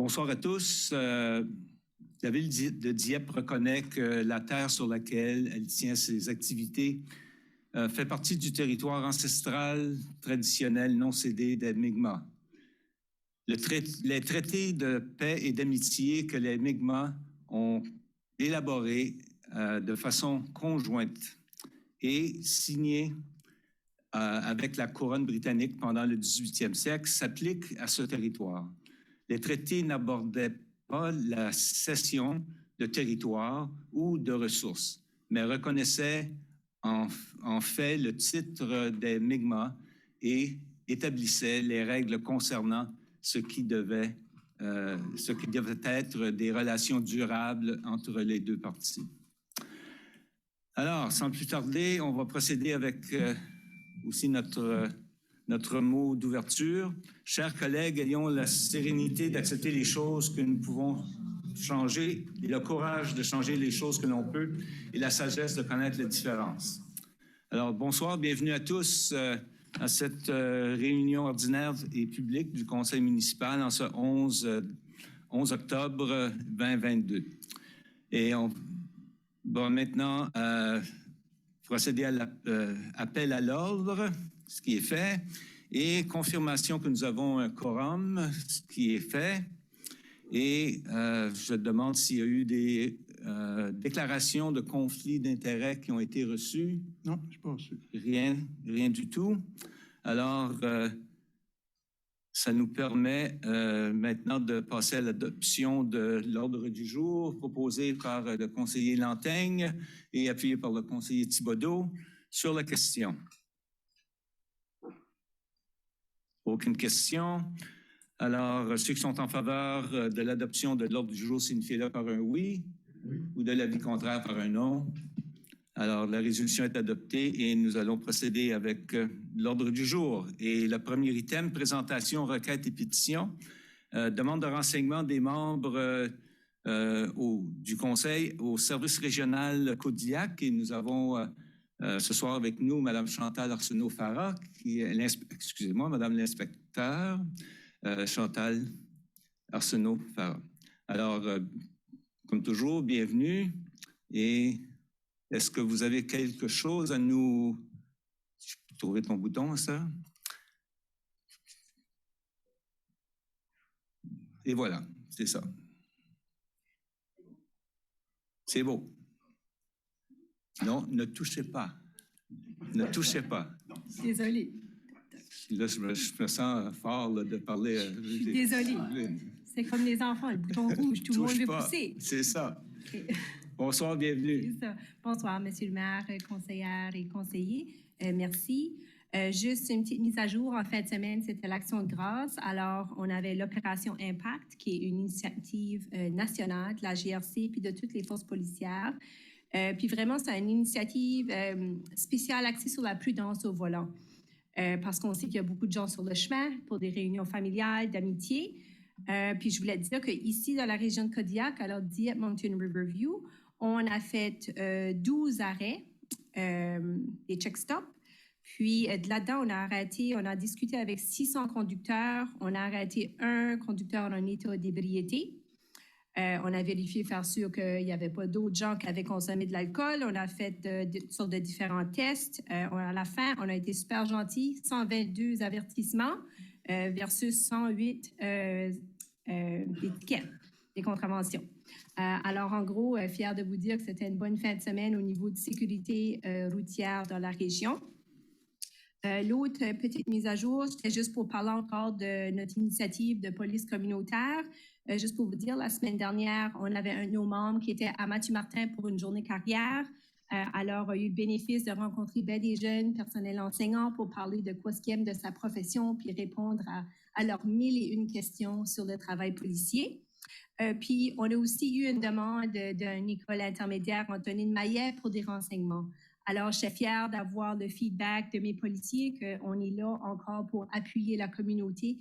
Bonsoir à tous. La ville de Dieppe reconnaît que la terre sur laquelle elle tient ses activités fait partie du territoire ancestral, traditionnel, non cédé des Mi'kmaq. Les traités de paix et d'amitié que les Mi'kmaq ont élaborés de façon conjointe et signés avec la couronne britannique pendant le 18e siècle s'appliquent à ce territoire. Les traités n'abordaient pas la cession de territoire ou de ressources, mais reconnaissaient en fait le titre des Mi'kmaq et établissaient les règles concernant ce qui devait être des relations durables entre les deux parties. Alors, sans plus tarder, on va procéder avec aussi notre mot d'ouverture. Chers collègues, ayons la sérénité d'accepter les choses que nous pouvons changer et le courage de changer les choses que l'on peut et la sagesse de connaître les différences. Alors, bonsoir, bienvenue à tous à cette réunion ordinaire et publique du Conseil municipal en ce 11 octobre 2022. Et on va maintenant procéder à l'appel à l'ordre, ce qui est fait, et confirmation que nous avons un quorum, ce qui est fait. Et je demande s'il y a eu des déclarations de conflits d'intérêts qui ont été reçues. Non, je n'ai pas reçu. Rien du tout. Alors, ça nous permet maintenant de passer à l'adoption de l'ordre du jour proposé par le conseiller Lantaigne et appuyé par le conseiller Thibodeau sur la question. Aucune question. Alors, ceux qui sont en faveur de l'adoption de l'ordre du jour, signifiez-le par un oui, ou de l'avis contraire par un non. Alors, la résolution est adoptée et nous allons procéder avec l'ordre du jour. Et le premier item, présentation, requête et pétition, demande de renseignement des membres du Conseil au service régional Kodiak. Et nous avons ce soir avec nous Mme Chantal Arsenault-Farah, qui est Madame l'inspecteur Chantal Arsenault-Farah. Alors, comme toujours, bienvenue. Et est-ce que vous avez quelque chose à nous... Je peux trouver ton bouton, ça. Et voilà, c'est ça. C'est beau. Non, ne touchez pas. Ne touchez pas. Désolée. Là, je me sens fort là, de parler. Je suis désolée. C'est comme les enfants, le bouton rouge, tout le monde veut pousser. C'est ça. Okay. Bonsoir, bienvenue. C'est ça. Bonsoir, Monsieur le maire, conseillère et conseillers. Merci. Juste une petite mise à jour. En fin de semaine, c'était l'Action de grâce. Alors, on avait l'Opération Impact, qui est une initiative nationale de la GRC puis de toutes les forces policières. Puis vraiment, c'est une initiative spéciale axée sur la prudence au volant. Parce qu'on sait qu'il y a beaucoup de gens sur le chemin pour des réunions familiales, d'amitié. Puis je voulais dire qu'ici, dans la région de Kodiak, alors Dieppe Mountain Riverview, on a fait 12 arrêts, des check-stops. Puis là-dedans, on a discuté avec 600 conducteurs. On a arrêté un conducteur en état d'ébriété. On a vérifié, faire sûr qu'il n'y avait pas d'autres gens qui avaient consommé de l'alcool. On a fait toutes sortes de différents tests. À la fin, on a été super gentils. 122 avertissements versus 108 étiquettes, des contraventions. Alors, en gros, fière de vous dire que c'était une bonne fin de semaine au niveau de sécurité routière dans la région. L'autre petite mise à jour, c'était juste pour parler encore de notre initiative de police communautaire. Juste pour vous dire, la semaine dernière, on avait un de nos membres qui était à Mathieu-Martin pour une journée carrière. Alors, il a eu le bénéfice de rencontrer bien des jeunes personnels enseignants pour parler de quoi ce qu'ils aiment de sa profession puis répondre à leurs 1001 questions sur le travail policier. Puis, on a aussi eu une demande d'une école intermédiaire Antonine Maillet pour des renseignements. Alors, je suis fière d'avoir le feedback de mes policiers qu'on est là encore pour appuyer la communauté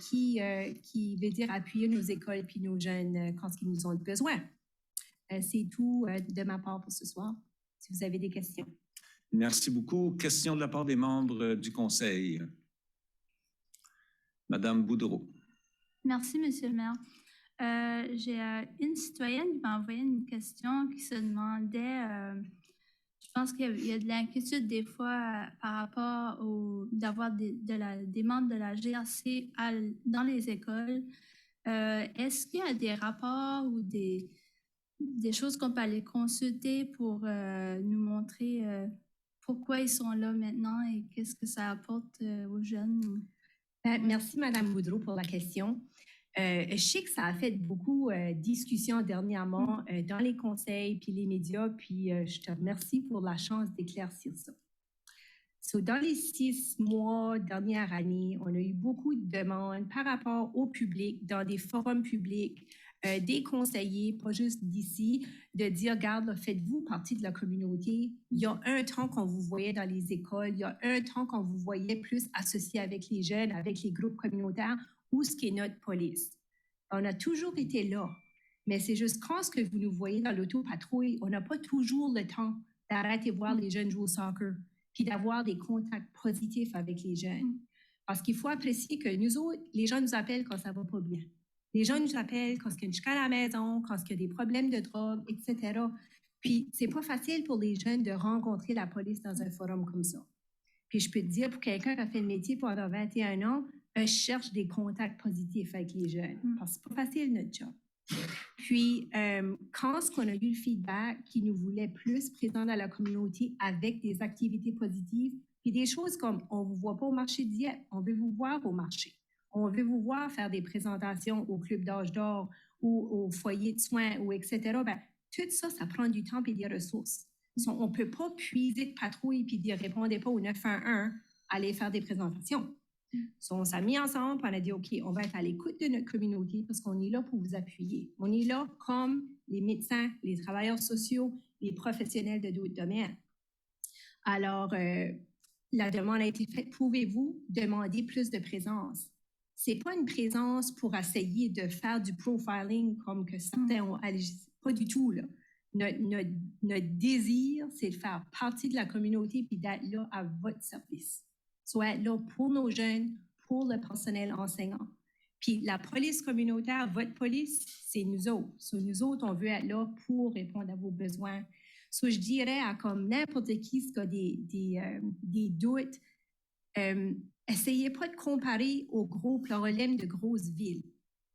qui veut dire appuyer nos écoles puis nos jeunes quand ils nous ont besoin. C'est tout de ma part pour ce soir, si vous avez des questions. Merci beaucoup. Question de la part des membres du Conseil. Madame Boudreau. Merci, Monsieur le maire. J'ai une citoyenne qui m'a envoyé une question qui se demandait, je pense qu'il y a de l'inquiétude des fois par rapport d'avoir des membres de la GRC dans les écoles. Est-ce qu'il y a des rapports ou des choses qu'on peut aller consulter pour nous montrer pourquoi ils sont là maintenant et qu'est-ce que ça apporte aux jeunes? Merci, Mme Boudreau, pour la question. Je sais que ça a fait beaucoup de discussions dernièrement dans les conseils puis les médias, puis je te remercie pour la chance d'éclaircir ça. Dans les 6 mois, dernière année, on a eu beaucoup de demandes par rapport au public, dans des forums publics, des conseillers, pas juste d'ici, de dire, regarde, là, faites-vous partie de la communauté. Il y a un temps qu'on vous voyait dans les écoles, il y a un temps qu'on vous voyait plus associé avec les jeunes, avec les groupes communautaires, où ce qui est notre police. On a toujours été là, mais c'est juste quand ce que vous nous voyez dans l'autopatrouille, on n'a pas toujours le temps d'arrêter voir les jeunes jouer au soccer, puis d'avoir des contacts positifs avec les jeunes. Parce qu'il faut apprécier que nous autres, les gens nous appellent quand ça va pas bien. Les gens nous appellent quand il y a une chicane à la maison, quand il y a des problèmes de drogue, etc. Puis c'est pas facile pour les jeunes de rencontrer la police dans un forum comme ça. Puis je peux te dire, pour quelqu'un qui a fait le métier pendant 21 ans, je cherche des contacts positifs avec les jeunes. Parce que c'est pas facile, notre job. Puis, quand on a eu le feedback qui nous voulait plus présents dans la communauté avec des activités positives, puis des choses comme on ne vous voit pas au marché de diète, on veut vous voir au marché. On veut vous voir faire des présentations au club d'âge d'or ou au foyer de soins, ou etc. Bien, tout ça, ça prend du temps et des ressources. On ne peut pas puiser de patrouille puis dire répondez pas au 911, aller faire des présentations. On s'est mis ensemble, on a dit, OK, on va être à l'écoute de notre communauté parce qu'on est là pour vous appuyer. On est là comme les médecins, les travailleurs sociaux, les professionnels de d'autres domaines. Alors, la demande a été faite, pouvez-vous demander plus de présence? Ce n'est pas une présence pour essayer de faire du profiling comme que certains ont agi. Pas du tout, là. Notre désir, c'est de faire partie de la communauté puis d'être là à votre service. Soit là pour nos jeunes, pour le personnel enseignant. Puis la police communautaire, votre police, c'est nous autres. Nous autres, on veut être là pour répondre à vos besoins. Je dirais à comme n'importe qui qui a des doutes, essayez pas de comparer aux gros problèmes de grosses villes.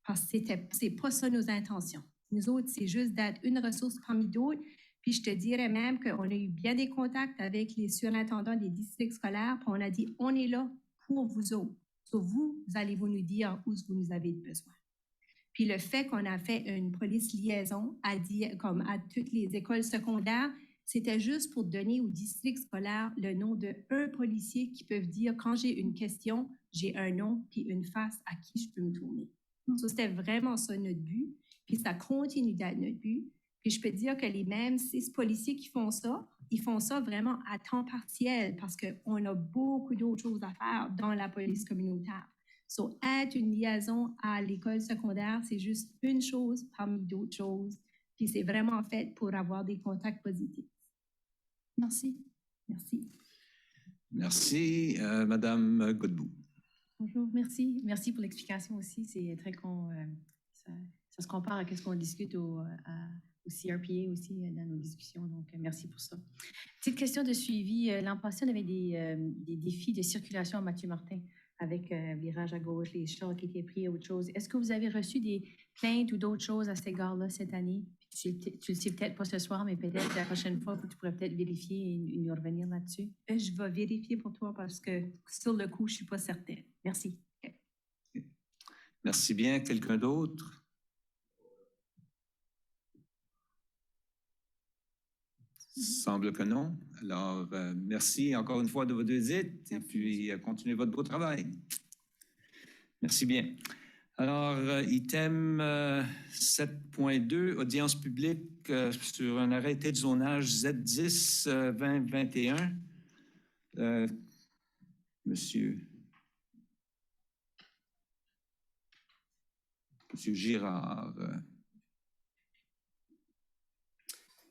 Parce que c'est pas ça nos intentions. Nous autres, c'est juste d'être une ressource parmi d'autres. Puis je te dirais même qu'on a eu bien des contacts avec les surintendants des districts scolaires, puis on a dit, on est là pour vous autres. Vous allez nous dire où vous nous avez besoin. Puis le fait qu'on a fait une police liaison comme à toutes les écoles secondaires, c'était juste pour donner aux districts scolaires le nom d'un policier qui peuvent dire, quand j'ai une question, j'ai un nom puis une face à qui je peux me tourner. C'était vraiment ça notre but. Puis ça continue d'être notre but. Puis je peux te dire que les mêmes 6 policiers qui font ça, ils font ça vraiment à temps partiel parce qu'on a beaucoup d'autres choses à faire dans la police communautaire. Être une liaison à l'école secondaire, c'est juste une chose parmi d'autres choses. Puis c'est vraiment fait pour avoir des contacts positifs. Merci. Merci. Merci. Madame Godbout. Bonjour, merci. Merci pour l'explication aussi. C'est très ça se compare à ce qu'on discute au CRPA aussi dans nos discussions. Donc, merci pour ça. Petite question de suivi. L'an passé, on avait des défis de circulation à Mathieu-Martin avec virage à gauche, les chars qui étaient pris et autre chose. Est-ce que vous avez reçu des plaintes ou d'autres choses à cet égard-là cette année? Tu le sais peut-être pas ce soir, mais peut-être la prochaine fois, tu pourrais peut-être vérifier et nous revenir là-dessus. Je vais vérifier pour toi parce que sur le coup, je ne suis pas certaine. Merci. Okay. Merci bien. Quelqu'un d'autre? Semble que non. Alors, merci encore une fois de votre visite et puis continuez votre beau travail. Merci bien. Alors, item 7.2, audience publique sur un arrêté de zonage Z10-2021. Monsieur Girard.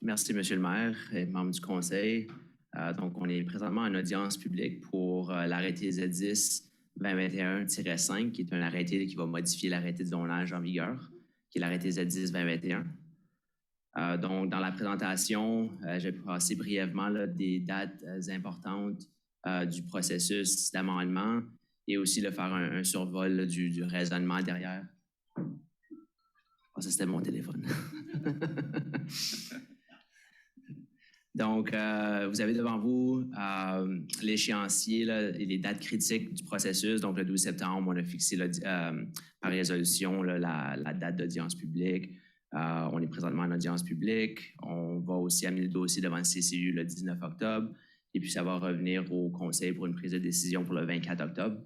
Merci, Monsieur le maire et membres du conseil. Donc, on est présentement en audience publique pour l'arrêté Z10 2021-5, qui est un arrêté qui va modifier l'arrêté de zonage en vigueur, qui est l'arrêté Z10-2021. Donc, dans la présentation, j'ai passé brièvement là, des dates importantes du processus d'amendement et aussi faire un survol là, du raisonnement derrière. Oh, ça, c'était mon téléphone. Donc, vous avez devant vous l'échéancier et les dates critiques du processus. Donc, le 12 septembre, on a fixé par résolution la date d'audience publique. On est présentement en audience publique. On va aussi amener le dossier devant le CCU le 19 octobre. Et puis, ça va revenir au Conseil pour une prise de décision pour le 24 octobre.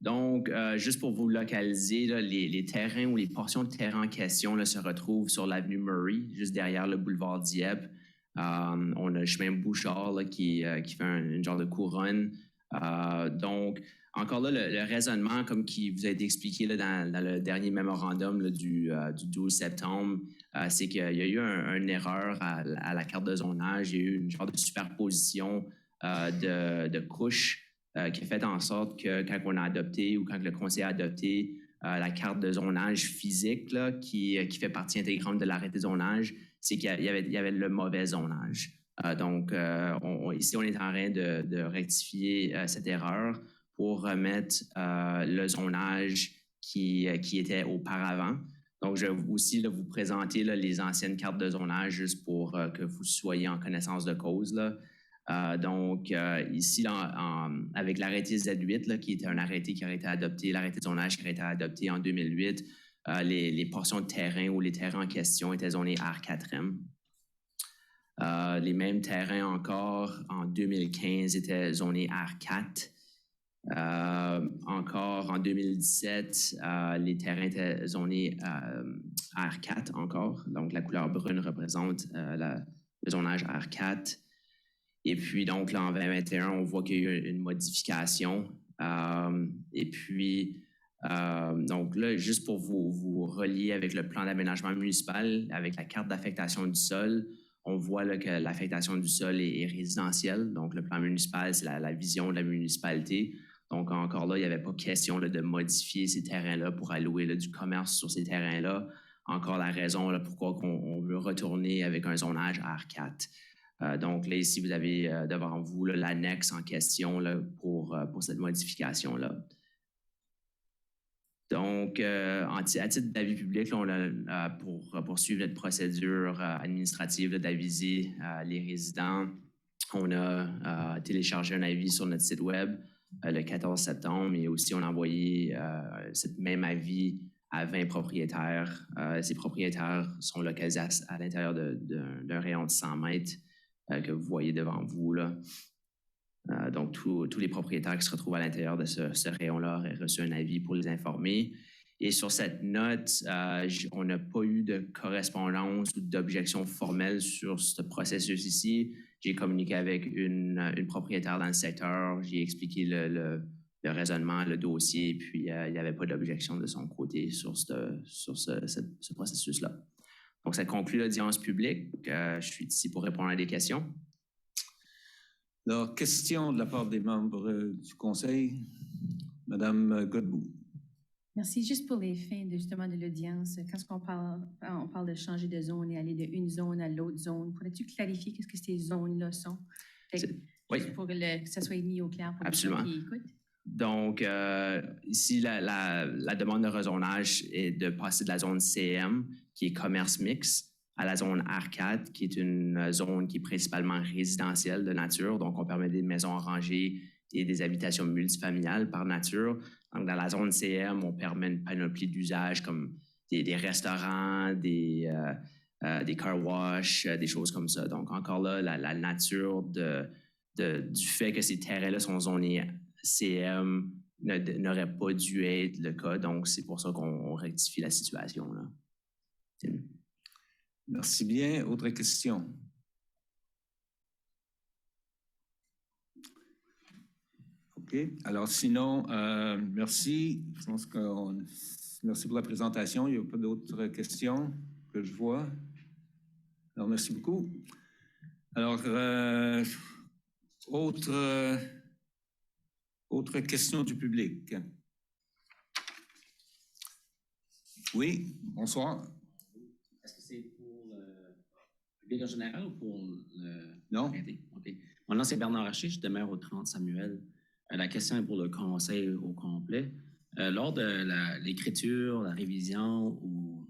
Donc, juste pour vous localiser, là, les terrains ou les portions de terrain en question là, se retrouvent sur l'avenue Murray, juste derrière le boulevard Dieppe. On a le chemin Bouchard là, qui fait une genre de couronne. Donc, encore là, le raisonnement, comme qui vous a été expliqué là, dans le dernier mémorandum là, du 12 septembre, c'est qu'il y a eu une erreur à la carte de zonage. Il y a eu une genre de superposition de couches qui a fait en sorte que quand on a adopté ou quand le conseil a adopté la carte de zonage physique là, qui fait partie intégrante de l'arrêté de zonage, c'est qu'il y avait le mauvais zonage. Donc, ici, on est en train de rectifier cette erreur pour remettre le zonage qui était auparavant. Donc, je vais aussi là, vous présenter là, les anciennes cartes de zonage juste pour que vous soyez en connaissance de cause. Là. Donc, ici, là, avec l'arrêté Z8, là, qui était un arrêté qui a été adopté, l'arrêté de zonage qui a été adopté en 2008, les portions de terrain ou les terrains en question étaient zonés R4M. Les mêmes terrains encore, en 2015, étaient zonés R4. Encore en 2017, les terrains étaient zonés R4 encore. Donc, la couleur brune représente le zonage R4. Et puis, donc, là, en 2021, on voit qu'il y a eu une modification. Et puis, donc là, juste pour vous relier avec le plan d'aménagement municipal, avec la carte d'affectation du sol, on voit là, que l'affectation du sol est résidentielle. Donc, le plan municipal, c'est la vision de la municipalité. Donc, encore là, il n'y avait pas question là, de modifier ces terrains-là pour allouer là, du commerce sur ces terrains-là. Encore la raison là, pourquoi on veut retourner avec un zonage R4. Donc, là, ici, vous avez devant vous l'annexe en question là, pour cette modification-là. Donc, à titre d'avis public, là, on a, pour poursuivre notre procédure administrative d'aviser les résidents, on a téléchargé un avis sur notre site web le 14 septembre et aussi on a envoyé ce même avis à 20 propriétaires. Ces propriétaires sont localisés à l'intérieur d'un rayon de 100 mètres que vous voyez devant vous, là. Donc, tous les propriétaires qui se retrouvent à l'intérieur de ce rayon-là auraient reçu un avis pour les informer. Et sur cette note, on n'a pas eu de correspondance ou d'objection formelle sur ce processus ici. J'ai communiqué avec une propriétaire dans le secteur, j'ai expliqué le raisonnement, le dossier, puis il n'y avait pas d'objection de son côté sur ce processus-là. Donc, ça conclut l'audience publique. Je suis ici pour répondre à des questions. Alors, question de la part des membres du Conseil. Madame Godbout. Merci. Juste pour les fins justement de l'audience, quand on parle de changer de zone et aller d'une zone à l'autre zone, pourrais-tu clarifier qu'est-ce que ces zones-là sont? Oui. Pour que ça soit mis au clair pour Absolument. les gens qui écoutent. Donc, ici, la demande de rezonage est de passer de la zone CM, qui est commerce mixte, à la zone R4, qui est une zone qui est principalement résidentielle de nature. Donc, on permet des maisons rangées et des habitations multifamiliales par nature. Donc, dans la zone CM, on permet une panoplie d'usages comme des restaurants, des car wash, des choses comme ça. Donc, encore là, la nature du fait que ces terrains-là sont zonés CM n'aurait pas dû être le cas. Donc, c'est pour ça qu'on rectifie la situation, là. Merci bien. Autre question? OK. Alors, sinon, merci. Je pense merci pour la présentation. Il n'y a pas d'autres questions que je vois. Alors, merci beaucoup. Alors, autre Autre question du public? Oui, bonsoir. Est-ce que c'est pour le public en général ou pour le... Non? OK. Mon nom, c'est Bernard Haché, je demeure au 30 Samuel. La question est pour le conseil au complet. Lors de l'écriture, la révision ou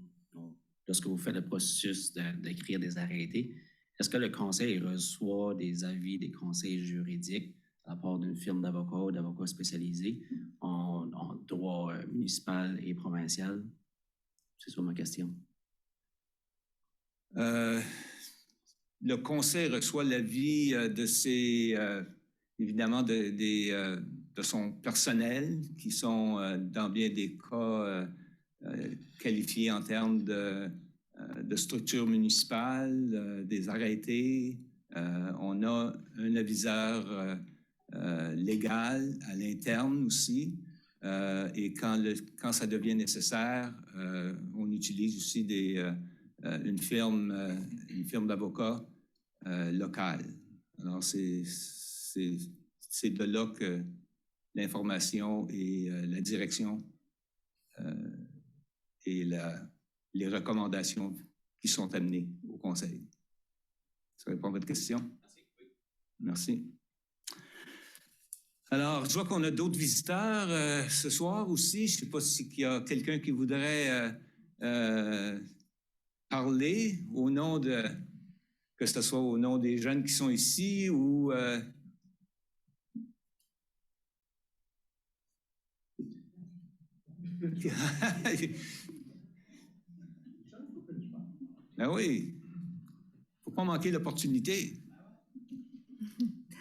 lorsque vous faites le processus d'écrire des arrêtés, est-ce que le conseil reçoit des avis, des conseils juridiques à la part d'une firme d'avocats ou d'avocats spécialisés en droit municipal et provincial? C'est ça ma question. Le conseil reçoit l'avis de ses, évidemment, de son personnel qui sont dans bien des cas qualifiés en termes de structure municipale, des arrêtés. On a un aviseur légal à l'interne aussi. Et quand ça devient nécessaire, on utilise aussi une firme d'avocats locale. Alors, c'est de là que l'information et la direction et les recommandations qui sont amenées au conseil. Ça répond à votre question? Merci. Alors, je vois qu'on a d'autres visiteurs ce soir aussi. Je ne sais pas s'il y a quelqu'un qui voudrait parler au nom que ce soit au nom des jeunes qui sont ici ou... Ben oui, il ne faut pas manquer l'opportunité.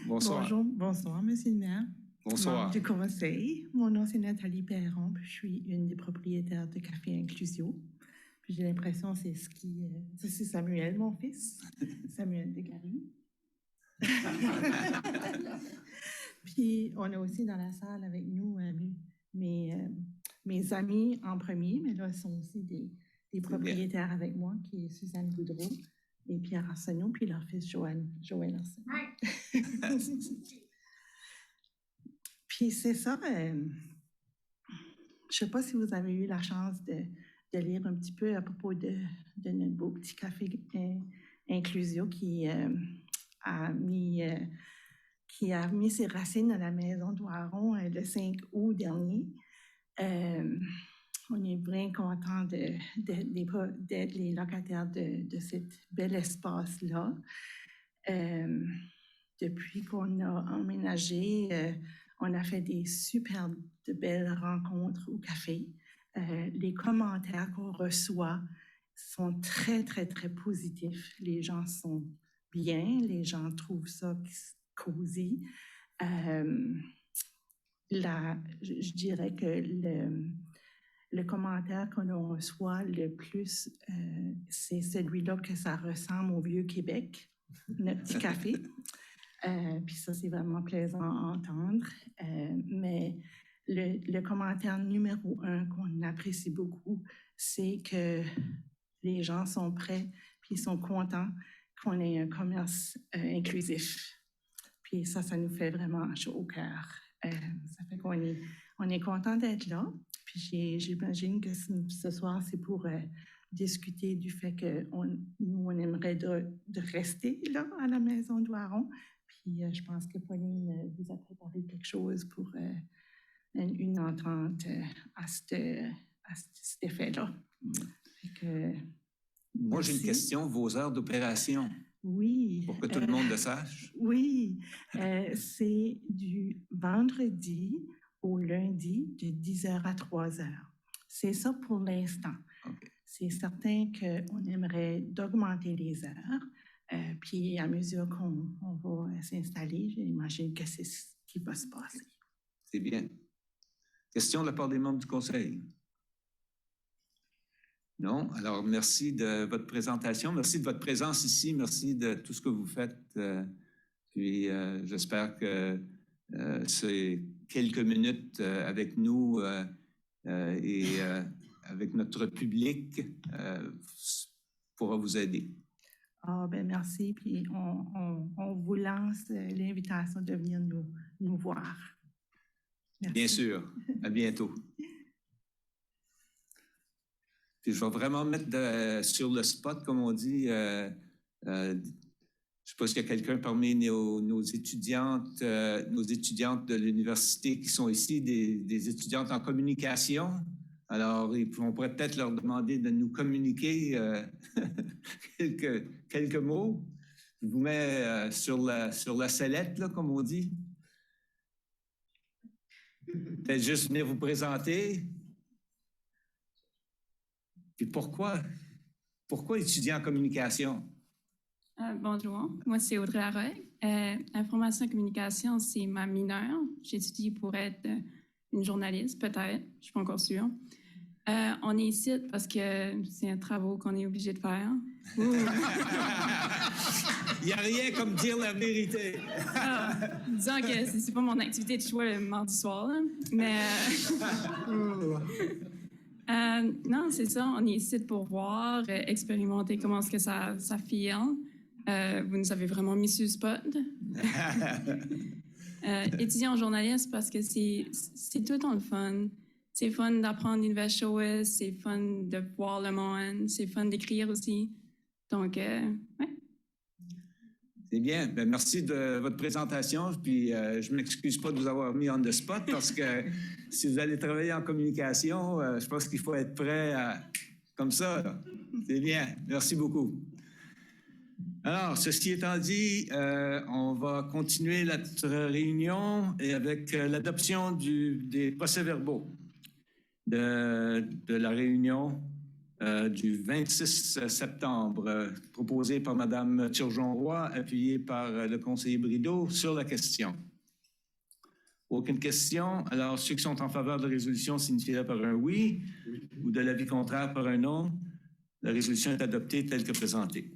Bonsoir. Bonsoir, Monsieur le maire. Bonsoir. Membre du conseil. Mon nom, c'est Nathalie Perron. Je suis une des propriétaires de Café Inclusio. Puis j'ai l'impression que c'est Samuel, mon fils. Samuel Desgaries. Puis on a aussi dans la salle avec nous mes amis en premier, mais là, ils sont aussi des propriétaires avec moi, qui est Suzanne Boudreau et Pierre Arsenault, puis leur fils Joël Arsenault. Puis c'est ça, je ne sais pas si vous avez eu la chance de lire un petit peu à propos de notre beau petit café Inclusio qui a mis ses racines à la maison d'Oiron le 5 août dernier. On est vraiment content d'être les locataires de cet bel espace-là. Depuis qu'on a emménagé, on a fait des super de belles rencontres au café. Les commentaires qu'on reçoit sont très, très, très positifs. Les gens sont bien, les gens trouvent ça cosy. Je dirais que le commentaire qu'on reçoit le plus, c'est celui-là que ça ressemble au Vieux-Québec, notre petit café. Puis ça, c'est vraiment plaisant à entendre. Mais le commentaire numéro 1 qu'on apprécie beaucoup, c'est que les gens sont prêts puis ils sont contents qu'on ait un commerce inclusif. Puis ça nous fait vraiment chaud au cœur. Ça fait qu'on est content d'être là. Puis j'imagine que ce soir, c'est pour discuter du fait que nous, on aimerait de rester là à la maison d'Oiron. Puis je pense que Pauline vous a préparé quelque chose pour une entente à cet effet-là. Moi, j'ai une question. Vos heures d'opération? Oui. Pour que tout le monde le sache? Oui. C'est du vendredi au lundi de 10h à 3h. C'est ça pour l'instant. Okay. C'est certain qu'on aimerait d'augmenter les heures. Puis à mesure qu'on va s'installer, j'imagine que c'est ce qui va se passer. C'est bien. Question de la part des membres du conseil? Non? Alors, merci de votre présentation. Merci de votre présence ici. Merci de tout ce que vous faites. Puis, j'espère que ces quelques minutes avec nous et avec notre public pourra vous aider. Ah, ben merci. Puis, on vous lance l'invitation de venir nous voir. Merci. Bien sûr. À bientôt. Puis je vais vraiment mettre sur le spot, comme on dit. Je ne sais pas s'il y a quelqu'un parmi nos étudiantes de l'université qui sont ici, des étudiantes en communication. Alors, on pourrait peut-être leur demander de nous communiquer quelques mots. Je vous mets sur la sellette, là, comme on dit. Peut-être juste venir vous présenter. Puis pourquoi étudier en communication? Bonjour, moi c'est Audrey Arroy. Information et communication, c'est ma mineure. J'étudie pour être une journaliste, peut-être, je ne suis pas encore sûre. On est ici parce que c'est un travail qu'on est obligé de faire. Il n'y a rien comme dire la vérité. Disons que c'est pas mon activité de choix le mardi soir, là. Mais non, c'est ça, on est ici pour voir, expérimenter comment est-ce que ça file. Vous nous avez vraiment mis sur le spot. Étudier en journaliste parce que c'est tout le temps le fun. C'est fun d'apprendre des nouvelles choses, c'est fun de voir le monde, c'est fun d'écrire aussi. Donc, ouais. C'est bien. Ben, merci de votre présentation. Puis, je ne m'excuse pas de vous avoir mis on the spot parce que si vous allez travailler en communication, je pense qu'il faut être prêt comme ça. Là. C'est bien. Merci beaucoup. Alors, ceci étant dit, on va continuer notre réunion et avec l'adoption des procès-verbaux de la réunion du 26 septembre, proposée par Mme Turgeon-Roy, appuyée par le conseiller Brideau sur la question. Aucune question. Alors, ceux qui sont en faveur de la résolution signifient par un oui ou de l'avis contraire par un non. La résolution est adoptée telle que présentée.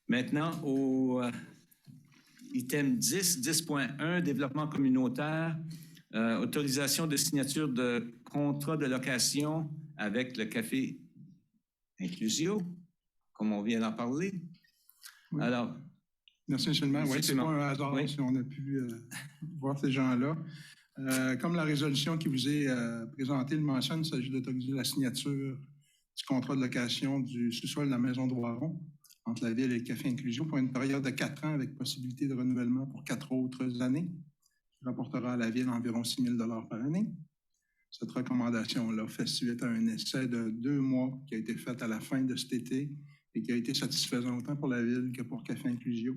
Maintenant, au item 10.1, développement communautaire, autorisation de signature de contrat de location avec le Café Inclusio, comme on vient d'en parler. Oui. Alors, merci, M. le maire. Oui, c'est pas un hasard si on a pu voir ces gens-là. Comme la résolution qui vous est présentée le mentionne, il s'agit d'autoriser la signature du contrat de location du sous-sol de la Maison de Roiron entre la Ville et le Café Inclusion pour une période de 4 ans avec possibilité de renouvellement pour 4 autres années, qui rapportera à la Ville environ 6 000 $ par année. Cette recommandation-là fait suite à un essai de 2 mois qui a été fait à la fin de cet été et qui a été satisfaisant autant pour la Ville que pour Café Inclusio.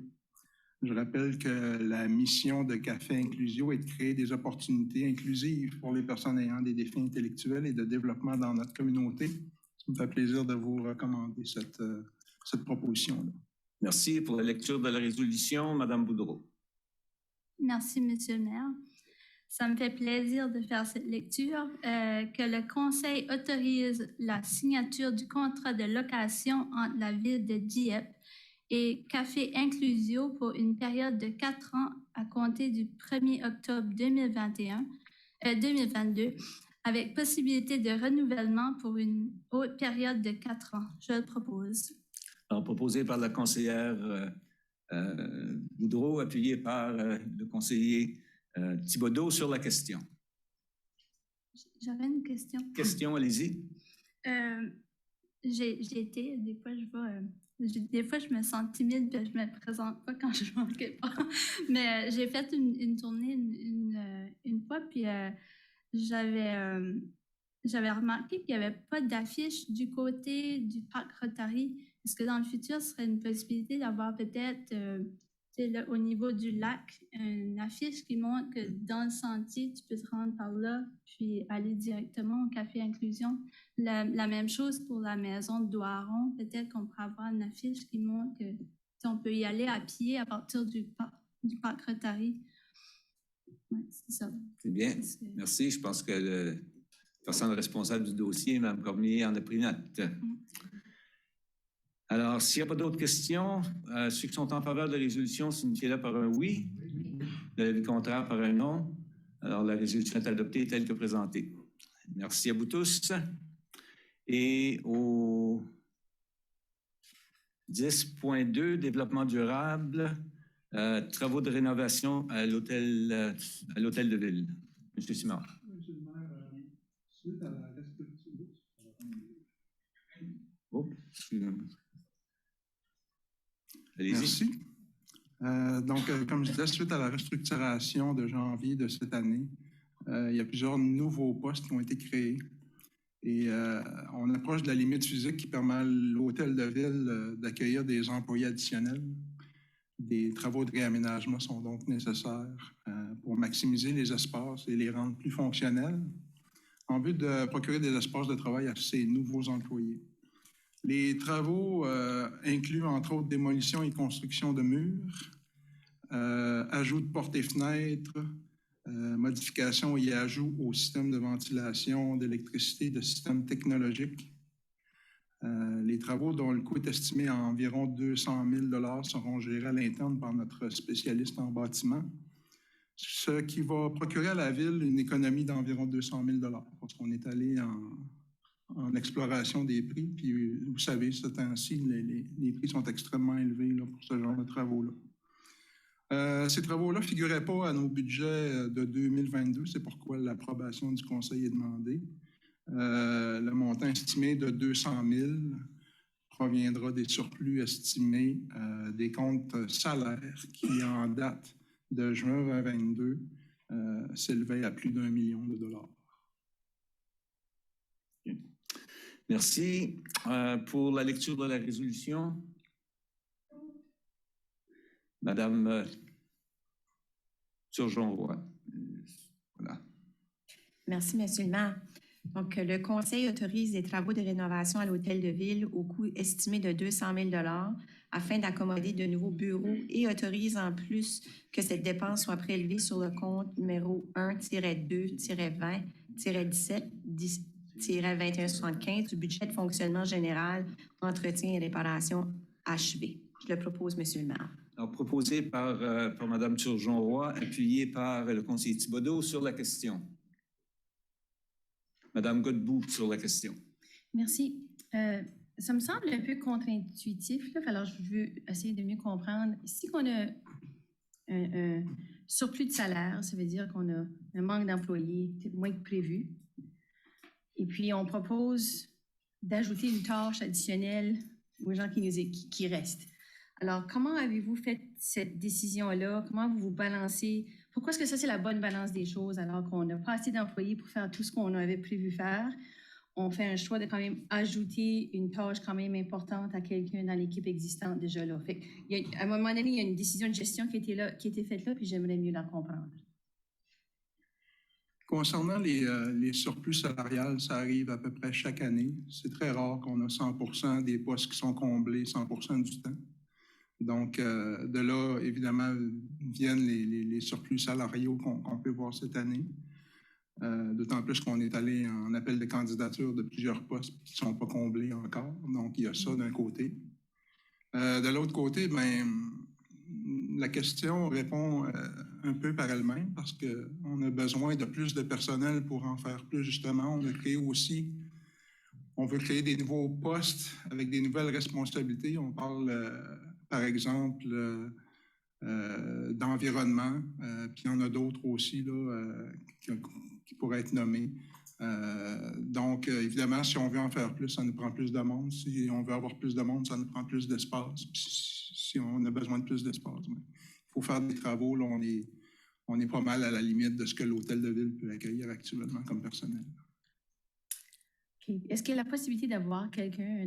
Je rappelle que la mission de Café Inclusio est de créer des opportunités inclusives pour les personnes ayant des défis intellectuels et de développement dans notre communauté. Ça me fait plaisir de vous recommander cette proposition-là. merci pour la lecture de la résolution, Mme Boudreau. Merci, Monsieur le maire. Ça me fait plaisir de faire cette lecture, que le Conseil autorise la signature du contrat de location entre la Ville de Dieppe et Café Inclusio pour une période de 4 ans à compter du 1er octobre 2022, avec possibilité de renouvellement pour une autre période de 4 ans. Je le propose. Alors, proposé par la conseillère Boudreau, appuyé par le conseiller Thibodeau sur la question. J'avais une question. Question, allez-y. J'ai été, des fois, je me sens timide et je me présente pas quand je vois quelque part. Mais j'ai fait une tournée une fois, puis j'avais remarqué qu'il n'y avait pas d'affiche du côté du parc Rotary. Est-ce que dans le futur, ce serait une possibilité d'avoir peut-être au niveau du lac, une affiche qui montre que dans le sentier, tu peux te rendre par là, puis aller directement au Café Inclusion. La même chose pour la maison de Doiron. Peut-être qu'on pourrait avoir une affiche qui montre que on peut y aller à pied à partir du parc Rotary. Ouais, c'est ça. C'est bien. Merci. Je pense que la personne responsable du dossier, Mme Cormier, en a pris note. Alors, s'il n'y a pas d'autres questions, ceux qui sont en faveur de la résolution signifient-le par un oui, l'avis contraire par un non. Alors, la résolution est adoptée telle que présentée. Merci à vous tous. Et au 10.2, développement durable, travaux de rénovation à l'hôtel de ville. Monsieur Simard. Monsieur le maire, suite à la restructuration. Oh, excusez-moi. Allez-y. Merci. Comme je disais, suite à la restructuration de janvier de cette année, il y a plusieurs nouveaux postes qui ont été créés. Et on approche de la limite physique qui permet à l'hôtel de ville d'accueillir des employés additionnels. Des travaux de réaménagement sont donc nécessaires pour maximiser les espaces et les rendre plus fonctionnels en vue de procurer des espaces de travail à ces nouveaux employés. Les travaux incluent entre autres démolition et construction de murs, ajout de portes et fenêtres, modification et ajout au système de ventilation, d'électricité, de systèmes technologiques. Les travaux dont le coût est estimé à environ 200 000 seront gérés à l'interne par notre spécialiste en bâtiment, ce qui va procurer à la ville une économie d'environ 200 000 parce qu'on est allé en exploration des prix. Puis, vous savez, ce temps-ci, les prix sont extrêmement élevés là, pour ce genre de travaux-là. Ces travaux-là ne figuraient pas à nos budgets de 2022. C'est pourquoi l'approbation du Conseil est demandée. Le montant estimé de 200 000 proviendra des surplus estimés des comptes salaires qui, en date de juin 2022, s'élevaient à plus d'1 million de dollars. Merci. Pour la lecture de la résolution, Madame Turgeon-Roy. Voilà. Merci, Monsieur le maire. Donc, le Conseil autorise des travaux de rénovation à l'hôtel de ville au coût estimé de 200 000 afin d'accommoder de nouveaux bureaux et autorise en plus que cette dépense soit prélevée sur le compte numéro 1-2-20-17-2175 du budget de fonctionnement général, entretien et réparation achevé. Je le propose, Monsieur le maire. Alors, proposé par Mme Turgeon-Roy, appuyé par le conseiller Thibodeau sur la question. Madame Godbout sur la question. Merci. Ça me semble un peu contre-intuitif, là, alors je veux essayer de mieux comprendre. Ici qu'on a un surplus de salaire, ça veut dire qu'on a un manque d'employés, peut-être moins que prévu. Et puis, on propose d'ajouter une tâche additionnelle aux gens qui restent. Alors, comment avez-vous fait cette décision-là? Comment vous balancez? Pourquoi est-ce que ça, c'est la bonne balance des choses alors qu'on n'a pas assez d'employés pour faire tout ce qu'on avait prévu faire? On fait un choix de quand même ajouter une tâche quand même importante à quelqu'un dans l'équipe existante déjà là. Fait à un moment donné, il y a une décision de gestion qui a été faite là, puis j'aimerais mieux la comprendre. Concernant les surplus salariales, ça arrive à peu près chaque année. C'est très rare qu'on a 100% des postes qui sont comblés 100% du temps. Donc, de là, évidemment, viennent les surplus salariaux qu'on peut voir cette année. D'autant plus qu'on est allé en appel de candidature de plusieurs postes qui ne sont pas comblés encore. Donc, il y a ça d'un côté. De l'autre côté, la question répond un peu par elle-même parce qu'on a besoin de plus de personnel pour en faire plus, justement. On veut créer des nouveaux postes avec des nouvelles responsabilités. On parle, par exemple, d'environnement, puis il y en a d'autres aussi là, qui pourraient être nommés. Donc, évidemment, si on veut en faire plus, ça nous prend plus de monde. Si on veut avoir plus de monde, ça nous prend plus d'espace. Si on a besoin de plus d'espace, il faut faire des travaux. Là, on est pas mal à la limite de ce que l'hôtel de ville peut accueillir actuellement comme personnel. Okay. Est-ce qu'il y a la possibilité d'avoir quelqu'un et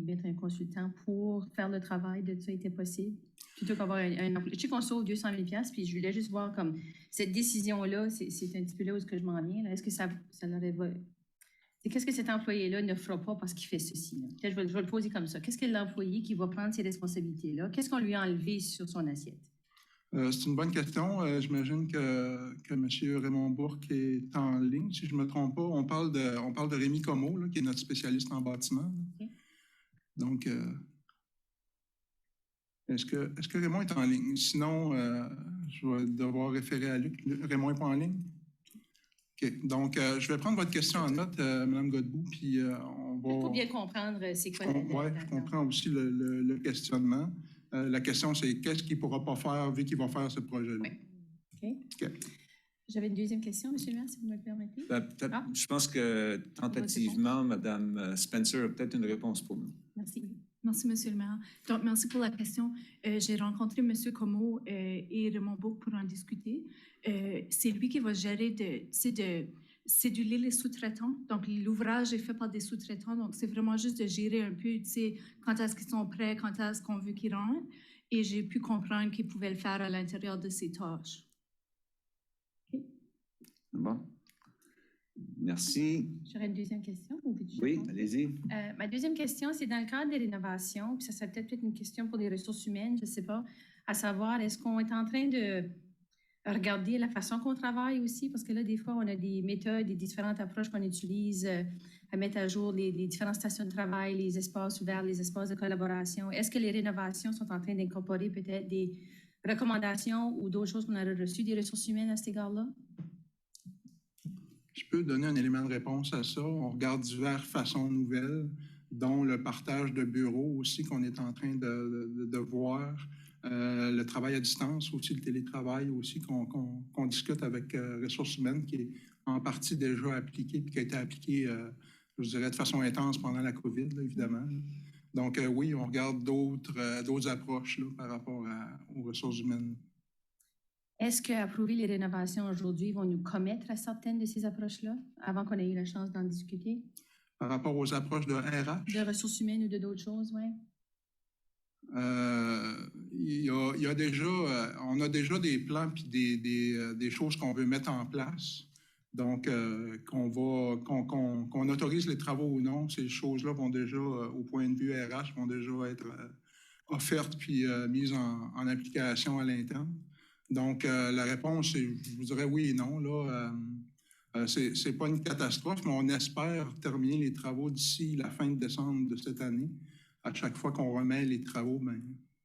mettre un consultant pour faire le travail de ça était possible? Plutôt qu'avoir un emploi. Je sais qu'on sauve 200 000 $, puis je voulais juste voir comme cette décision-là, c'est un petit peu là où je m'en viens. Est-ce que ça leur évoque? Qu'est-ce que cet employé-là ne fera pas parce qu'il fait ceci? Je vais le poser comme ça. Qu'est-ce que l'employé qui va prendre ces responsabilités-là? Qu'est-ce qu'on lui a enlevé sur son assiette? C'est une bonne question. J'imagine que M. Raymond Bourque est en ligne. Si je ne me trompe pas, on parle de Rémi Comeau, là, qui est notre spécialiste en bâtiment. Okay. Donc, est-ce que Raymond est en ligne? Sinon, je vais devoir référer à Luc. Raymond n'est pas en ligne? OK. Donc, je vais prendre votre question en note, Mme Godbout, puis on va... Il faut bien comprendre c'est quoi. Oui, je comprends aussi le questionnement. La question, c'est qu'est-ce qu'il ne pourra pas faire vu qu'il va faire ce projet-là? Oui. OK. J'avais une deuxième question, M. le maire, si vous me le permettez. Je pense que tentativement, Mme Spencer a peut-être une réponse pour nous. Merci. Merci, Monsieur le maire. Donc, merci pour la question. J'ai rencontré M. Comeau et Raymond Bouc pour en discuter. C'est lui qui va gérer de céduler les sous-traitants. Donc, l'ouvrage est fait par des sous-traitants. Donc, c'est vraiment juste de gérer un peu, tu sais, quand est-ce qu'ils sont prêts, quand est-ce qu'on veut qu'ils rentrent. Et j'ai pu comprendre qu'ils pouvaient le faire à l'intérieur de ses tâches. Okay. Bon. Merci. J'aurais une deuxième question. Oui, allez-y. Ma deuxième question, c'est dans le cadre des rénovations, puis ça serait peut-être une question pour les ressources humaines, je ne sais pas, à savoir, est-ce qu'on est en train de regarder la façon qu'on travaille aussi? Parce que là, des fois, on a des méthodes, des différentes approches qu'on utilise à mettre à jour les différentes stations de travail, les espaces ouverts, les espaces de collaboration. Est-ce que les rénovations sont en train d'incorporer peut-être des recommandations ou d'autres choses qu'on aurait reçues des ressources humaines à cet égard-là? Je peux donner un élément de réponse à ça. On regarde diverses façons nouvelles, dont le partage de bureaux aussi qu'on est en train de voir, le travail à distance, aussi le télétravail aussi qu'on discute avec ressources humaines, qui est en partie déjà appliqué et qui a été appliqué, je dirais, de façon intense pendant la COVID, là, évidemment. Donc oui, on regarde d'autres approches là, par rapport aux ressources humaines. Est-ce qu'approuver les rénovations aujourd'hui vont nous commettre à certaines de ces approches-là, avant qu'on ait eu la chance d'en discuter? Par rapport aux approches de RH? De ressources humaines ou de d'autres choses, oui. Il y a déjà, on a déjà des plans puis des choses qu'on veut mettre en place. Donc, qu'on autorise les travaux ou non, ces choses-là vont déjà, au point de vue RH, vont déjà être offertes puis mises en application à l'interne. Donc, la réponse, c'est, je vous dirais oui et non. Là, c'est pas une catastrophe, mais on espère terminer les travaux d'ici la fin de décembre de cette année. À chaque fois qu'on remet les travaux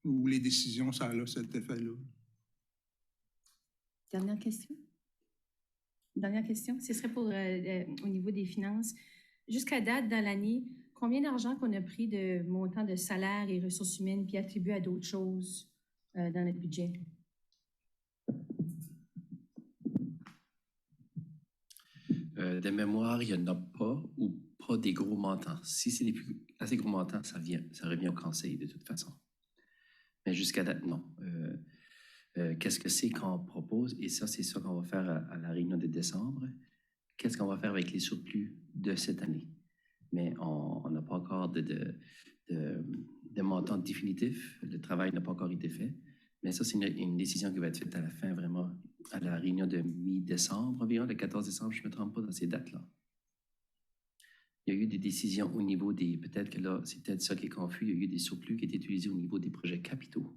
ou les décisions, ça a cet effet-là. Dernière question. Dernière question. Ce serait pour au niveau des finances. Jusqu'à date, dans l'année, combien d'argent qu'on a pris de montant de salaire et ressources humaines puis attribué à d'autres choses dans notre budget? De mémoire, il n'y en a pas ou pas des gros montants. Si c'est assez gros montants, ça revient au conseil de toute façon. Mais jusqu'à date, non. Qu'est-ce que c'est qu'on propose? Et ça, c'est ça qu'on va faire à la réunion de décembre. Qu'est-ce qu'on va faire avec les surplus de cette année? Mais on n'a pas encore de montant définitif. Le travail n'a pas encore été fait. Mais ça, c'est une décision qui va être faite à la fin, vraiment, à la réunion de mi-décembre, environ, le 14 décembre, je ne me trompe pas dans ces dates-là. Il y a eu des décisions au niveau des... Peut-être que là, c'est peut-être ça qui est confus. Il y a eu des surplus qui étaient utilisés au niveau des projets capitaux.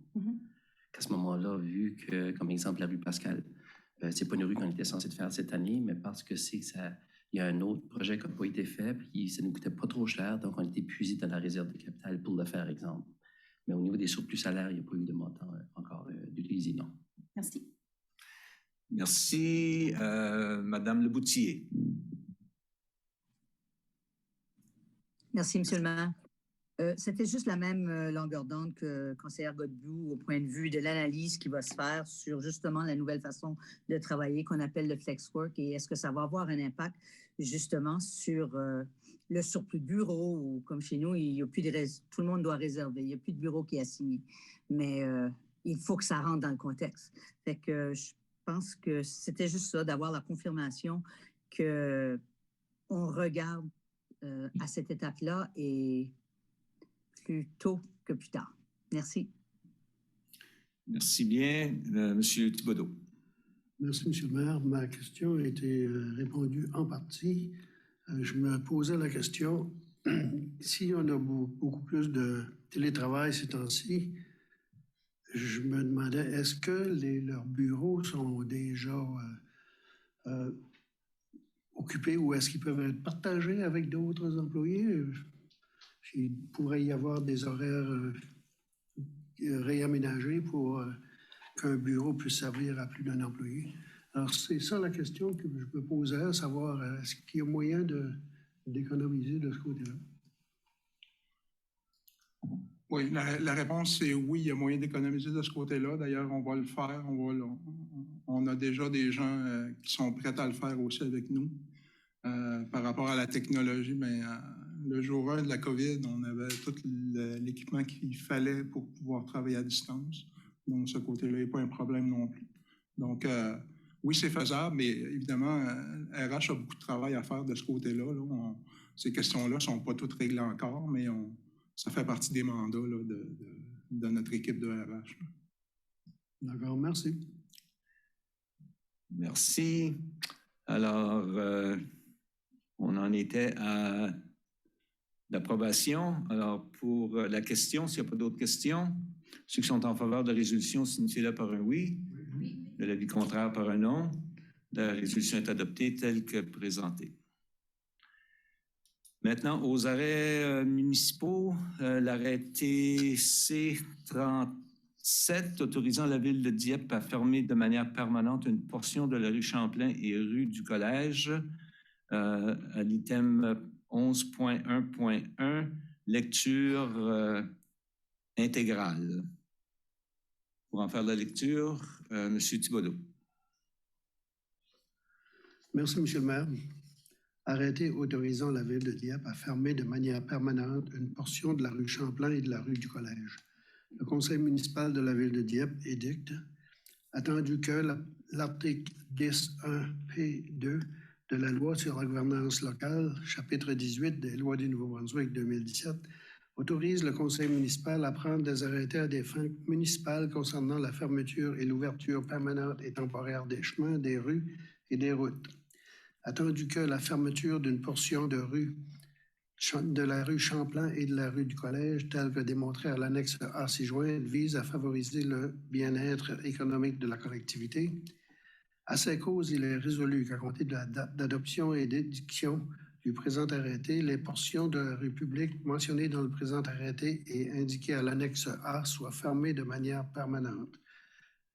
À ce moment-là, vu que, comme exemple, la rue Pascal, c'est pas une rue qu'on était censé faire cette année, mais parce que il y a un autre projet qui n'a pas été fait, puis ça ne nous coûtait pas trop cher, donc on était épuisé dans la réserve de capital pour le faire, exemple. Mais au niveau des surplus salaires, il n'y a pas eu de montant encore d'utiliser, non. Merci. Merci. Madame Leboutillier. Merci, Monsieur le maire. C'était juste la même longueur d'onde que conseillère Godbout au point de vue de l'analyse qui va se faire sur justement la nouvelle façon de travailler qu'on appelle le flex work et est-ce que ça va avoir un impact justement sur le surplus de bureaux ou comme chez nous, il y a plus tout le monde doit réserver, il n'y a plus de bureau qui est assigné. Mais il faut que ça rentre dans le contexte. Fait que je pense que c'était juste ça, d'avoir la confirmation qu'on regarde à cette étape-là et plus tôt que plus tard. Merci. Merci bien. Monsieur Thibodeau. Merci, Monsieur le maire. Ma question a été répondue en partie. Je me posais la question, si on a beaucoup plus de télétravail ces temps-ci, je me demandais, est-ce que leurs bureaux sont déjà occupés ou est-ce qu'ils peuvent être partagés avec d'autres employés? Il pourrait y avoir des horaires réaménagés pour qu'un bureau puisse servir à plus d'un employé. Alors, c'est ça la question que je me posais, à savoir, est-ce qu'il y a moyen d'économiser de ce côté-là? Oui, la réponse, c'est oui, il y a moyen d'économiser de ce côté-là. D'ailleurs, on va le faire. On a déjà des gens qui sont prêts à le faire aussi avec nous. Par rapport à la technologie, mais le jour 1 de la COVID, on avait tout l'équipement qu'il fallait pour pouvoir travailler à distance. Donc, ce côté-là n'est pas un problème non plus. Donc, oui, c'est faisable, mais évidemment, RH a beaucoup de travail à faire de ce côté-là. Ces questions-là ne sont pas toutes réglées encore, mais ça fait partie des mandats là, de notre équipe de RH. D'accord, merci. Merci. Alors, on en était à l'approbation. Alors, pour la question, s'il n'y a pas d'autres questions, ceux qui sont en faveur de la résolution, signifiez-le par un oui. De l'avis contraire par un non. La résolution est adoptée telle que présentée. Maintenant, aux arrêts municipaux, l'arrêté C-37 autorisant la ville de Dieppe à fermer de manière permanente une portion de la rue Champlain et rue du Collège, à l'item 11.1.1, lecture intégrale. Pour en faire la lecture, M. Thibodeau. Merci, M. le maire. Arrêté autorisant la ville de Dieppe à fermer de manière permanente une portion de la rue Champlain et de la rue du Collège. Le conseil municipal de la ville de Dieppe édicte, attendu que l'article 10.1p2 de la loi sur la gouvernance locale, chapitre 18 des lois du Nouveau-Brunswick 2017, autorise le conseil municipal à prendre des arrêtés à des fins municipales concernant la fermeture et l'ouverture permanente et temporaire des chemins, des rues et des routes. Attendu que la fermeture d'une portion de la rue Champlain et de la rue du Collège, telle que démontrée à l'annexe A ci-jointe, vise à favoriser le bien-être économique de la collectivité. À ces causes, il est résolu qu'à compter de la date d'adoption et d'édiction du présent arrêté, les portions de la rue publique mentionnées dans le présent arrêté et indiquées à l'annexe A soient fermées de manière permanente.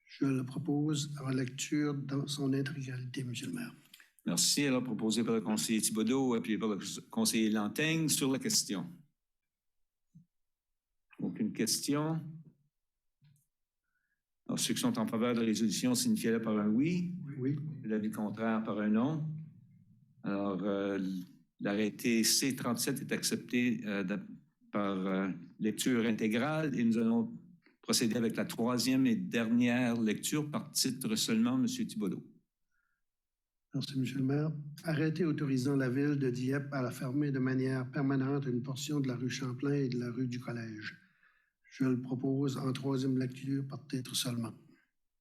Je le propose en lecture dans son intégralité, M. le maire. Merci. Alors, proposé par le conseiller Thibodeau et puis par le conseiller Lanteigne sur la question. Aucune question. Alors, ceux qui sont en faveur de la résolution signifient par un oui. Oui. L'avis contraire par un non. Alors, l'arrêté C-37 est accepté par lecture intégrale et nous allons procéder avec la troisième et dernière lecture par titre seulement, M. Thibodeau. Merci, M. le maire. Arrêté autorisant la ville de Dieppe à la fermer de manière permanente une portion de la rue Champlain et de la rue du Collège. Je le propose en troisième lecture par titre seulement.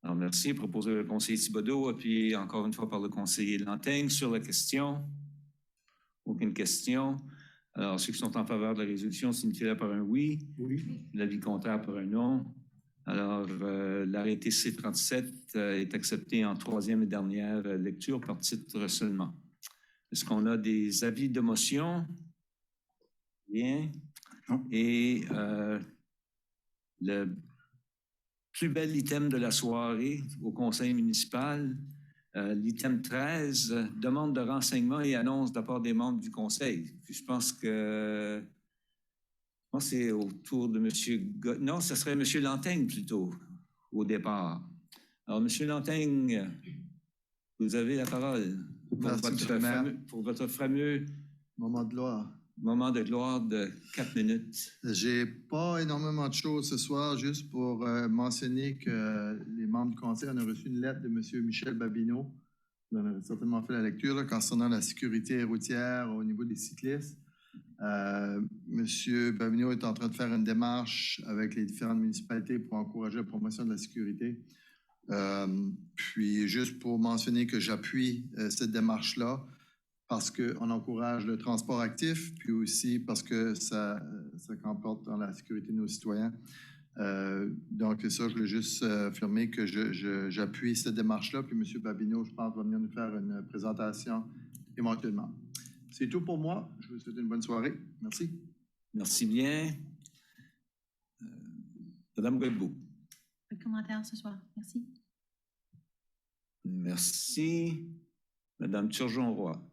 Alors, merci. Proposé par le conseiller Thibodeau et puis encore une fois par le conseiller Lanteigne sur la question. Aucune question. Alors, ceux qui sont en faveur de la résolution signifient par un oui. Oui. L'avis contraire par un non. Alors, l'arrêté C-37 est accepté en troisième et dernière lecture par titre seulement. Est-ce qu'on a des avis de motion? Bien. Et le plus bel item de la soirée au conseil municipal, l'item 13, demande de renseignements et annonce de la part des membres du conseil. Puis je pense que c'est au tour de M. Non, ce serait M. Lanteigne plutôt, au départ. Alors, M. Lanteigne, vous avez la parole pour votre fameux moment de gloire. Moment de gloire de 4 minutes. J'ai pas énormément de choses ce soir, juste pour mentionner que les membres du conseil ont reçu une lettre de M. Michel Babineau. Vous en avez certainement fait la lecture là, concernant la sécurité routière au niveau des cyclistes. M. Babineau est en train de faire une démarche avec les différentes municipalités pour encourager la promotion de la sécurité. Puis, juste pour mentionner que j'appuie cette démarche-là parce qu'on encourage le transport actif, puis aussi parce que ça comporte dans la sécurité de nos citoyens. Donc, ça, je voulais juste affirmer que j'appuie cette démarche-là. Puis, M. Babineau, je pense, va venir nous faire une présentation éventuellement. C'est tout pour moi. Je vous souhaite une bonne soirée. Merci. Merci bien. Madame Godbout. Pas de commentaire ce soir. Merci. Merci. Madame Turgeon-Roy.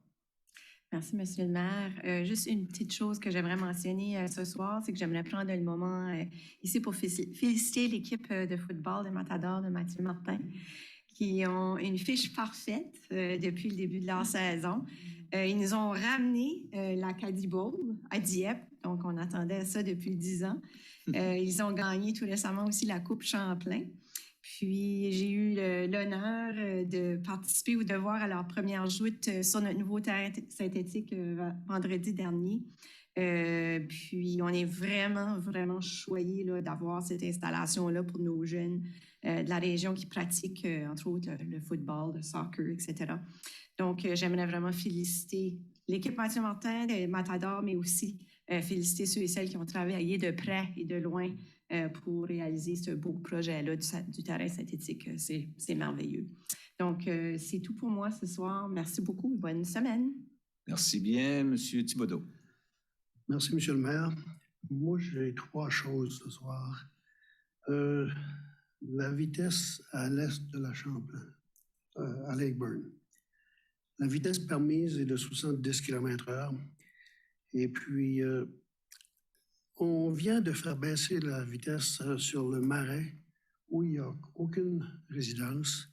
Merci, Monsieur le maire. Juste une petite chose que j'aimerais mentionner ce soir, c'est que j'aimerais prendre le moment ici pour féliciter l'équipe de football de Matador de Mathieu Martin, qui ont une fiche parfaite depuis le début de leur saison. Ils nous ont ramené l'Acadie Bowl à Dieppe, donc on attendait ça depuis 10 ans. Ils ont gagné tout récemment aussi la Coupe Champlain. Puis, j'ai eu l'honneur de participer ou de voir à leur première joute sur notre nouveau terrain synthétique vendredi dernier. Puis, on est vraiment, vraiment choyés d'avoir cette installation-là pour nos jeunes de la région qui pratiquent, entre autres, le football, le soccer, etc. Donc, j'aimerais vraiment féliciter l'équipe Mathieu Martin de Matador, mais aussi féliciter ceux et celles qui ont travaillé de près et de loin pour réaliser ce beau projet-là du terrain synthétique. C'est merveilleux. Donc, c'est tout pour moi ce soir. Merci beaucoup et bonne semaine. Merci bien, M. Thibodeau. Merci, M. le maire. Moi, j'ai 3 choses ce soir. La vitesse à l'est de la Champlain, à Lakeburn. La vitesse permise est de 70 km/h. Et puis, on vient de faire baisser la vitesse sur le Marais, où il n'y a aucune résidence.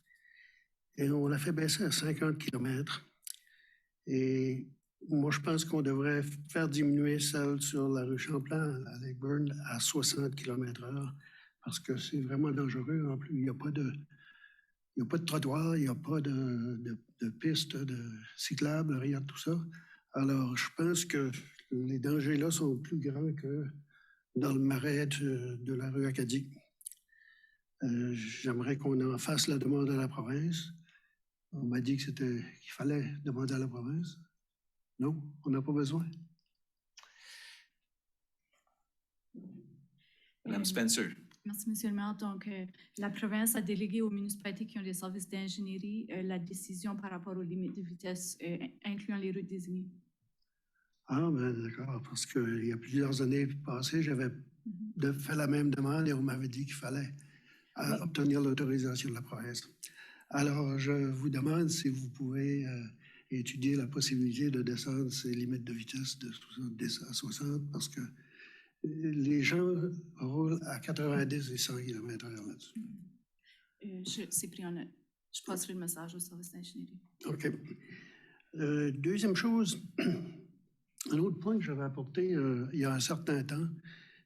Et on l'a fait baisser à 50 km. Et moi, je pense qu'on devrait faire diminuer celle sur la rue Champlain à Lakeburn à 60 km/h, parce que c'est vraiment dangereux. En plus, il n'y a pas de trottoir, il n'y a pas de piste cyclable, rien de tout ça. Alors, je pense que les dangers là sont plus grands que dans le marais de la rue Acadie. J'aimerais qu'on en fasse la demande à la province. On m'a dit qu'il fallait demander à la province. Non, on n'a pas besoin. Madame Spencer. Merci, Monsieur le maire. Donc, la province a délégué aux municipalités qui ont des services d'ingénierie la décision par rapport aux limites de vitesse, incluant les routes désignées. Ah, ben d'accord, parce qu'il y a plusieurs années passées, j'avais fait la même demande et on m'avait dit qu'il fallait obtenir l'autorisation de la province. Alors, je vous demande si vous pouvez étudier la possibilité de descendre ces limites de vitesse de 70 à 60, parce que les gens roulent à 90 et 100 km/h là-dessus. C'est pris en note. Je passerai le message au service d'ingénierie. OK. Deuxième chose, un autre point que j'avais apporté il y a un certain temps,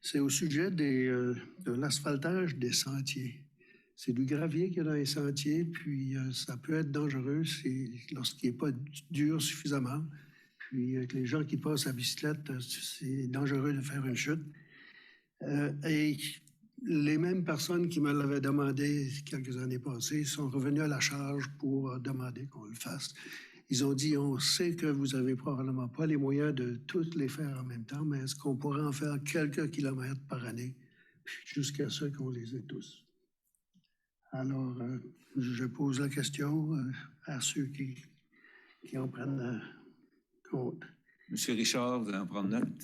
c'est au sujet de l'asphaltage des sentiers. C'est du gravier qu'il y a dans les sentiers, puis ça peut être dangereux lorsqu'il n'est pas dur suffisamment. Puis avec les gens qui passent à bicyclette, c'est dangereux de faire une chute. Et les mêmes personnes qui me l'avaient demandé quelques années passées sont revenues à la charge pour demander qu'on le fasse. Ils ont dit, on sait que vous n'avez probablement pas les moyens de toutes les faire en même temps, mais est-ce qu'on pourrait en faire quelques kilomètres par année jusqu'à ce qu'on les ait tous? Alors, je pose la question à ceux qui en prennent compte. Monsieur Richard, vous allez en prendre note.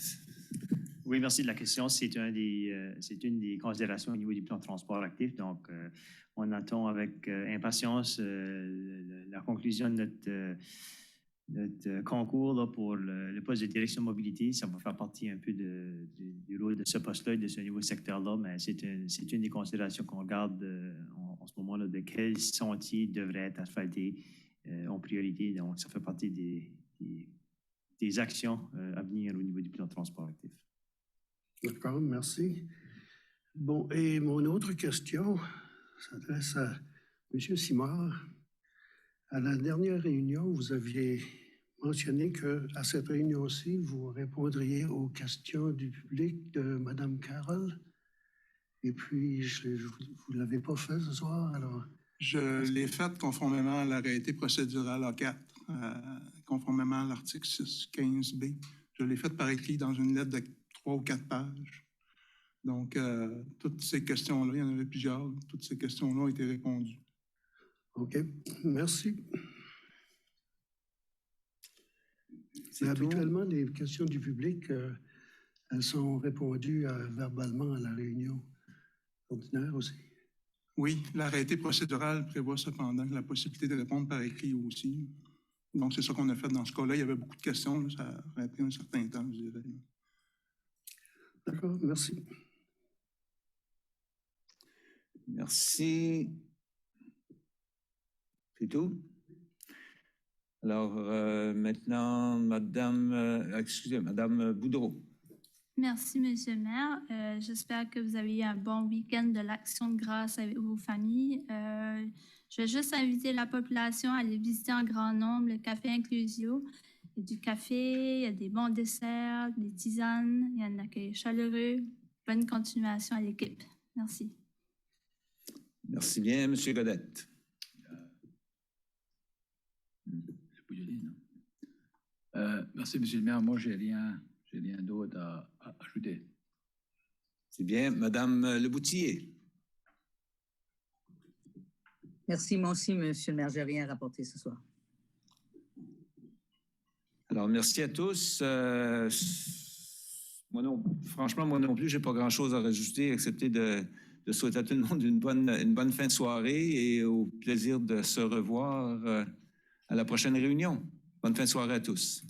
Oui, merci de la question. C'est une des considérations au niveau du plan de transport actif. Donc, on attend avec impatience la conclusion de notre concours là, pour le poste de direction mobilité. Ça va faire partie un peu du rôle de ce poste-là et de ce nouveau secteur-là, mais c'est une des considérations qu'on regarde en ce moment-là, de quels sentiers devraient être asphaltés en priorité. Donc, ça fait partie des actions à venir au niveau du plan de transport actif. D'accord, merci. Bon, et mon autre question s'adresse à M. Simard. À la dernière réunion, vous aviez mentionné qu'à cette réunion-ci, vous répondriez aux questions du public de Mme Carroll. Et puis, vous ne l'avez pas fait ce soir, alors... Je l'ai fait conformément à l'arrêté procédural A4, conformément à l'article 615B. Je l'ai fait par écrit dans une lettre de 3 ou 4 pages. Donc, toutes ces questions-là, il y en avait plusieurs, toutes ces questions-là ont été répondues. OK, merci. Habituellement, les questions du public, elles sont répondues verbalement à la réunion ordinaire aussi. Oui, l'arrêté procédural prévoit cependant la possibilité de répondre par écrit aussi. Donc, c'est ça qu'on a fait dans ce cas-là. Il y avait beaucoup de questions. Là, ça aurait pris un certain temps, je dirais. D'accord, merci. Merci. C'est tout? Alors, maintenant, Madame Boudreau. Merci, Monsieur le maire. J'espère que vous avez eu un bon week-end de l'Action de grâce avec vos familles. Je vais juste inviter la population à aller visiter en grand nombre le Café Inclusio. Il y a du café, il y a des bons desserts, des tisanes, il y a un accueil chaleureux. Bonne continuation à l'équipe. Merci. Merci bien, Monsieur Godette. Merci, Monsieur le maire. Moi, j'ai rien d'autre à ajouter. C'est bien. Madame Leboutillier. Merci, moi aussi, Monsieur le maire. Je n'ai rien à rapporter ce soir. Alors, merci à tous. Franchement, moi non plus, je n'ai pas grand-chose à rajouter, excepté de souhaiter à tout le monde une bonne fin de soirée et au plaisir de se revoir à la prochaine réunion. Bonne fin de soirée à tous.